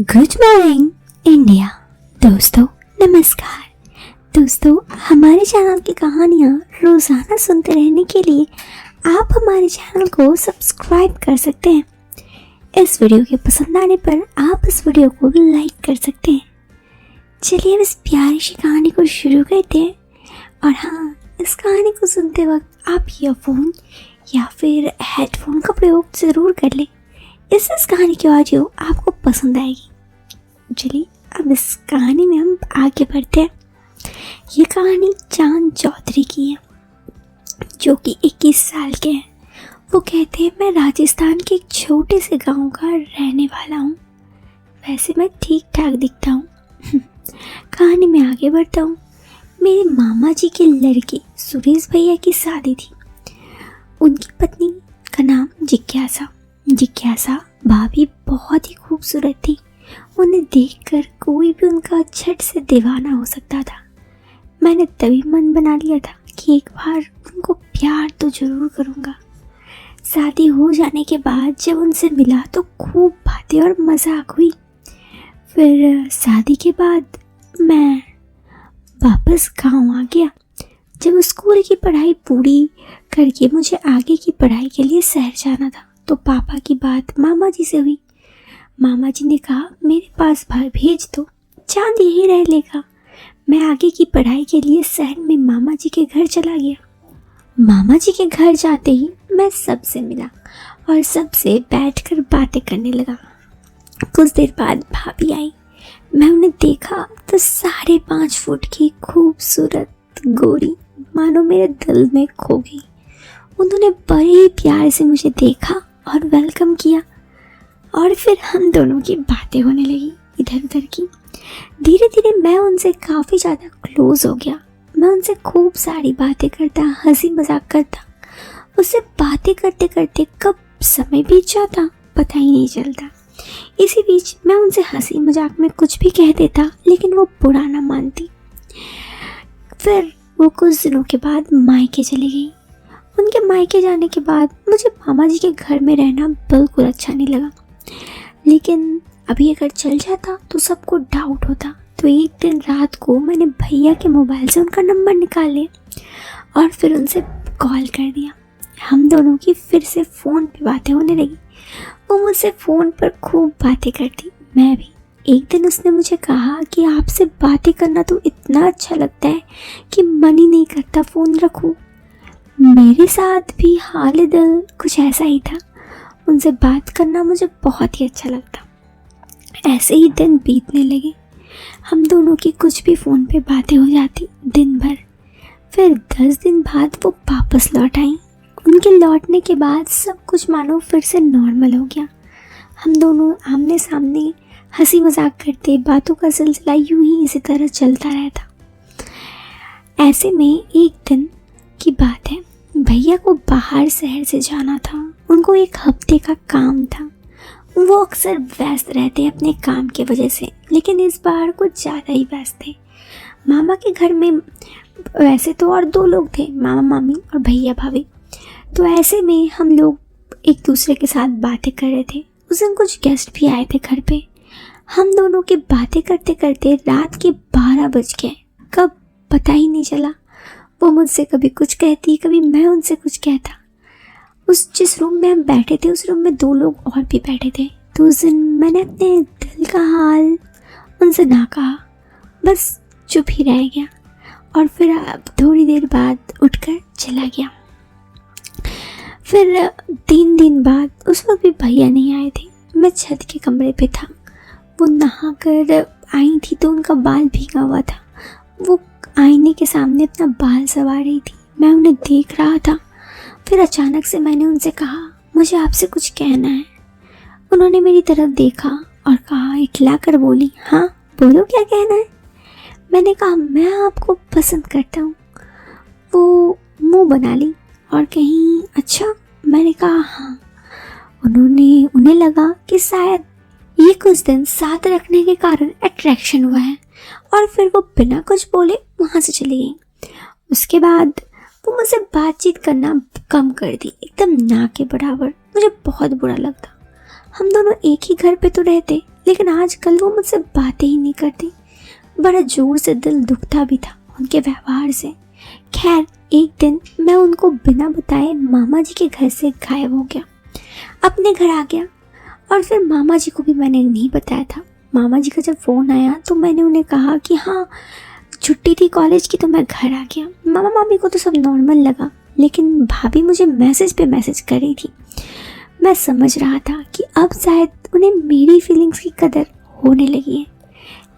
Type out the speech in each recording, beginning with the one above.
Good morning India. दोस्तों नमस्कार। दोस्तों हमारे चैनल की कहानियाँ रोज़ाना सुनते रहने के लिए आप हमारे चैनल को सब्सक्राइब कर सकते हैं। इस वीडियो के पसंद आने पर आप इस वीडियो को लाइक कर सकते हैं। चलिए अब इस प्यारी सी कहानी को शुरू करते हैं। और हाँ, इस कहानी को सुनते वक्त आप ईयरफोन या फिर हेडफोन का प्रयोग ज़रूर कर लें। इस कहानी की ऑडियो आपको पसंद आएगी। चलिए अब इस कहानी में हम आगे बढ़ते हैं। ये कहानी चांद चौधरी की है, जो कि 21 साल के हैं। वो कहते हैं मैं राजस्थान के एक छोटे से गांव का रहने वाला हूँ। वैसे मैं ठीक ठाक दिखता हूँ। कहानी में आगे बढ़ता हूँ। मेरे मामा जी के लड़के सुरेश भैया की शादी थी। उनकी पत्नी का नाम जिज्ञासा भाभी बहुत ही खूबसूरत थी। उन्हें देखकर कोई भी उनका झट से दीवाना हो सकता था। मैंने तभी मन बना लिया था कि एक बार उनको प्यार तो जरूर करूँगा। शादी हो जाने के बाद जब उनसे मिला तो खूब बातें और मजाक हुई। फिर शादी के बाद मैं वापस गांव आ गया। जब स्कूल की पढ़ाई पूरी करके मुझे आगे की पढ़ाई के लिए शहर जाना था तो पापा की बात मामा जी से हुई। मामा जी ने कहा मेरे पास भेज दो, चांद यही रह लेगा। मैं आगे की पढ़ाई के लिए शहर में मामा जी के घर चला गया। मामा जी के घर जाते ही मैं सबसे मिला और सबसे बैठकर बातें करने लगा। कुछ देर बाद भाभी आई। मैं उन्हें देखा तो 5.5 फुट की खूबसूरत गोरी मानो मेरे दिल में खो गई। उन्होंने बड़े प्यार से मुझे देखा और वेलकम किया और फिर हम दोनों की बातें होने लगी इधर उधर की। धीरे धीरे मैं उनसे काफ़ी ज़्यादा क्लोज हो गया। मैं उनसे खूब सारी बातें करता, हंसी मजाक करता। उससे बातें करते करते कब समय बीत जाता पता ही नहीं चलता। इसी बीच मैं उनसे हंसी मजाक में कुछ भी कह देता, लेकिन वो बुरा ना मानती। फिर वो कुछ दिनों के बाद मायके चली गई। उनके मायके जाने के बाद मुझे मामा जी के घर में रहना बिल्कुल अच्छा नहीं लगा। लेकिन अभी अगर चल जाता तो सबको डाउट होता। तो एक दिन रात को मैंने भैया के मोबाइल से उनका नंबर निकाल लिया और फिर उनसे कॉल कर दिया। हम दोनों की फिर से फ़ोन पे बातें होने लगी। वो मुझसे फ़ोन पर खूब बातें करती, मैं भी। एक दिन उसने मुझे कहा कि आपसे बातें करना तो इतना अच्छा लगता है कि मन ही नहीं करता फ़ोन रखूं। मेरे साथ भी हाल दिल कुछ ऐसा ही था। उनसे बात करना मुझे बहुत ही अच्छा लगता। ऐसे ही दिन बीतने लगे। हम दोनों की कुछ भी फ़ोन पे बातें हो जाती दिन भर। फिर 10 दिन बाद वो वापस लौट आई। उनके लौटने के बाद सब कुछ मानो फिर से नॉर्मल हो गया। हम दोनों आमने सामने हंसी मजाक करते, बातों का सिलसिला यूं ही इसी तरह चलता रहता। ऐसे में एक दिन की बात है, भैया को बाहर शहर से जाना था। उनको एक हफ्ते का काम था। वो अक्सर व्यस्त रहते अपने काम की वजह से, लेकिन इस बार कुछ ज़्यादा ही व्यस्त थे। मामा के घर में वैसे तो और 2 लोग थे, मामा मामी और भैया भाभी। तो ऐसे में हम लोग एक दूसरे के साथ बातें कर रहे थे। उस दिन कुछ गेस्ट भी आए थे घर पे। हम दोनों की बातें करते करते रात के 12 बज गए। कब पता ही नहीं चला। वो मुझसे कभी कुछ कहती, कभी मैं उनसे कुछ कहता। जिस रूम में हम बैठे थे उस रूम में 2 लोग और भी बैठे थे। तो उस दिन मैंने अपने दिल का हाल उनसे ना कहा, बस चुप ही रह गया और फिर थोड़ी देर बाद उठकर चला गया। फिर 3 दिन बाद उस वक्त भी भैया नहीं आए थे। मैं छत के कमरे पे था। वो नहा कर आई थी तो उनका बाल भीगा हुआ था। वो आईने के सामने अपना बाल संवार रही थी। मैं उन्हें देख रहा था। फिर अचानक से मैंने उनसे कहा मुझे आपसे कुछ कहना है। उन्होंने मेरी तरफ देखा और कहा, इटला कर बोली, हाँ बोलो क्या कहना है। मैंने कहा मैं आपको पसंद करता हूँ। वो मुंह बना ली और कहीं अच्छा। मैंने कहा हाँ। उन्हें लगा कि शायद ये कुछ दिन साथ रखने के कारण अट्रैक्शन हुआ है और फिर वो बिना कुछ बोले वहाँ से चली गई। उसके बाद वो मुझसे बातचीत करना कम कर दी, एकदम ना के बराबर। मुझे बहुत बुरा लगता। हम दोनों एक ही घर पे तो रहते, लेकिन आजकल वो मुझसे बातें ही नहीं करती। बड़ा जोर से दिल दुखता भी था उनके व्यवहार से। खैर एक दिन मैं उनको बिना बताए मामा जी के घर से गायब हो गया, अपने घर आ गया। और फिर मामा जी को भी मैंने नहीं बताया था। मामा जी का जब फ़ोन आया तो मैंने उन्हें कहा कि हाँ छुट्टी थी कॉलेज की तो मैं घर आ गया। मामा मामी को तो सब नॉर्मल लगा, लेकिन भाभी मुझे मैसेज पे मैसेज कर रही थी। मैं समझ रहा था कि अब शायद उन्हें मेरी फीलिंग्स की कदर होने लगी है,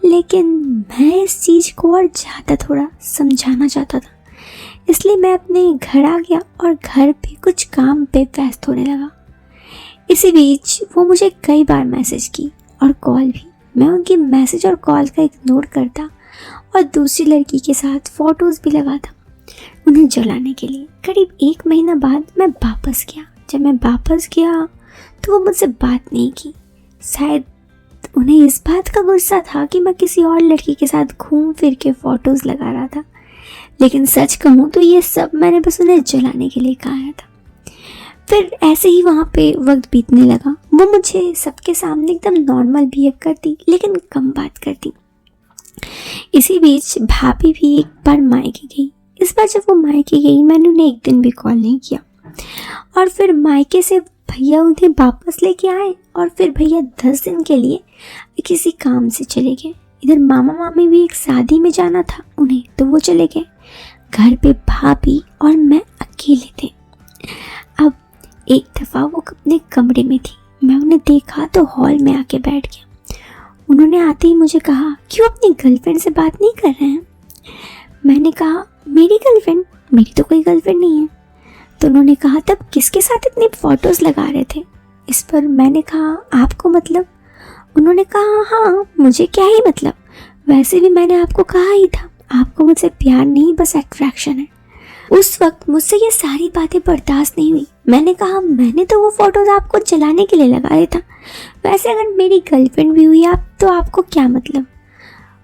लेकिन मैं इस चीज़ को और ज़्यादा थोड़ा समझाना चाहता था। इसलिए मैं अपने घर आ गया और घर पे कुछ काम पे व्यस्त होने लगा। इसी बीच वो मुझे कई बार मैसेज की और कॉल भी। मैं उनकी मैसेज और कॉल का इग्नोर करता और दूसरी लड़की के साथ फ़ोटोज़ भी लगाता उन्हें जलाने के लिए। करीब 1 महीना बाद मैं वापस गया। जब मैं वापस गया तो वो मुझसे बात नहीं की। शायद उन्हें इस बात का गुस्सा था कि मैं किसी और लड़की के साथ घूम फिर के फ़ोटोज़ लगा रहा था। लेकिन सच कहूँ तो ये सब मैंने बस उन्हें जलाने के लिए कहा था। फिर ऐसे ही वहाँ पे वक्त बीतने लगा। वो मुझे सबके सामने एकदम नॉर्मल बिहेव करती, लेकिन कम बात करती। इसी बीच भाभी भी एक बार मायके गई। इस बार जब वो मायके गई मैंने उन्हें एक दिन भी कॉल नहीं किया। और फिर मायके से भैया उन्हें वापस लेके आए और फिर भैया 10 दिन के लिए किसी काम से चले गए। इधर मामा मामी भी एक शादी में जाना था उन्हें, तो वो चले गए। घर पे भाभी और मैं अकेले थे। अब एक दफ़ा वो अपने कमरे में थी। मैं उन्हें देखा तो हॉल में आके बैठ गया। उन्होंने आते ही मुझे कहा क्यों अपनी गर्लफ्रेंड से बात नहीं कर रहे हैं। मैंने कहा मेरी गर्लफ्रेंड? मेरी तो कोई गर्लफ्रेंड नहीं है। तो उन्होंने कहा तब किसके साथ इतनी फ़ोटोज़ लगा रहे थे। इस पर मैंने कहा आपको मतलब? उन्होंने कहा हाँ मुझे क्या ही मतलब, वैसे भी मैंने आपको कहा ही था आपको मुझसे प्यार नहीं बस अट्रैक्शन है। उस वक्त मुझसे ये सारी बातें बर्दाश्त नहीं हुई। मैंने कहा मैंने तो वो फ़ोटोज़ आपको जलाने के लिए लगाया था, वैसे अगर मेरी गर्लफ्रेंड भी हुई आप तो आपको क्या मतलब।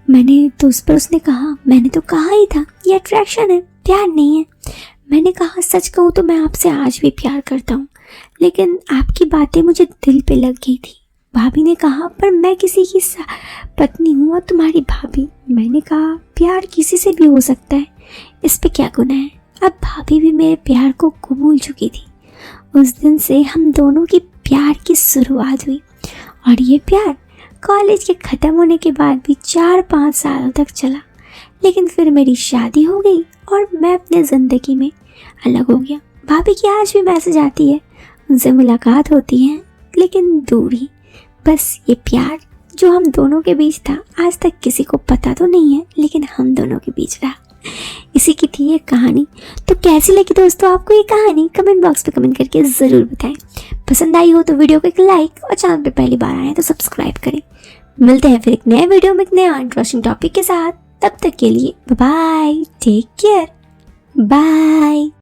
मैंने तो उस पर उसने कहा मैंने तो कहा ही था ये अट्रैक्शन है, प्यार नहीं है। मैंने कहा सच कहूँ तो मैं आपसे आज भी प्यार करता हूँ, लेकिन आपकी बातें मुझे दिल पे लग गई थी। भाभी ने कहा पर मैं किसी की पत्नी हूँ और तुम्हारी भाभी। मैंने कहा प्यार किसी से भी हो सकता है, इस पे क्या गुनाह है। अब भाभी भी मेरे प्यार को कबूल चुकी थी। उस दिन से हम दोनों की प्यार की शुरुआत हुई और ये प्यार कॉलेज के ख़त्म होने के बाद भी 4-5 सालों तक चला। लेकिन फिर मेरी शादी हो गई और मैं अपने ज़िंदगी में अलग हो गया। भाभी की आज भी मैसेज आती है, उनसे मुलाकात होती है, लेकिन दूर ही। बस ये प्यार जो हम दोनों के बीच था आज तक किसी को पता तो नहीं है, लेकिन हम दोनों के बीच रहा। इसी की थी ये कहानी। तो कैसी लगी दोस्तों आपको ये कहानी, कमेंट बॉक्स पे कमेंट करके ज़रूर बताएं। पसंद आई हो तो वीडियो को एक लाइक और चैनल पे पहली बार आए तो सब्सक्राइब करें। मिलते हैं फिर एक नए वीडियो में एक नया इंटरेस्टिंग टॉपिक के साथ। तब तक के लिए bye bye, take care, bye.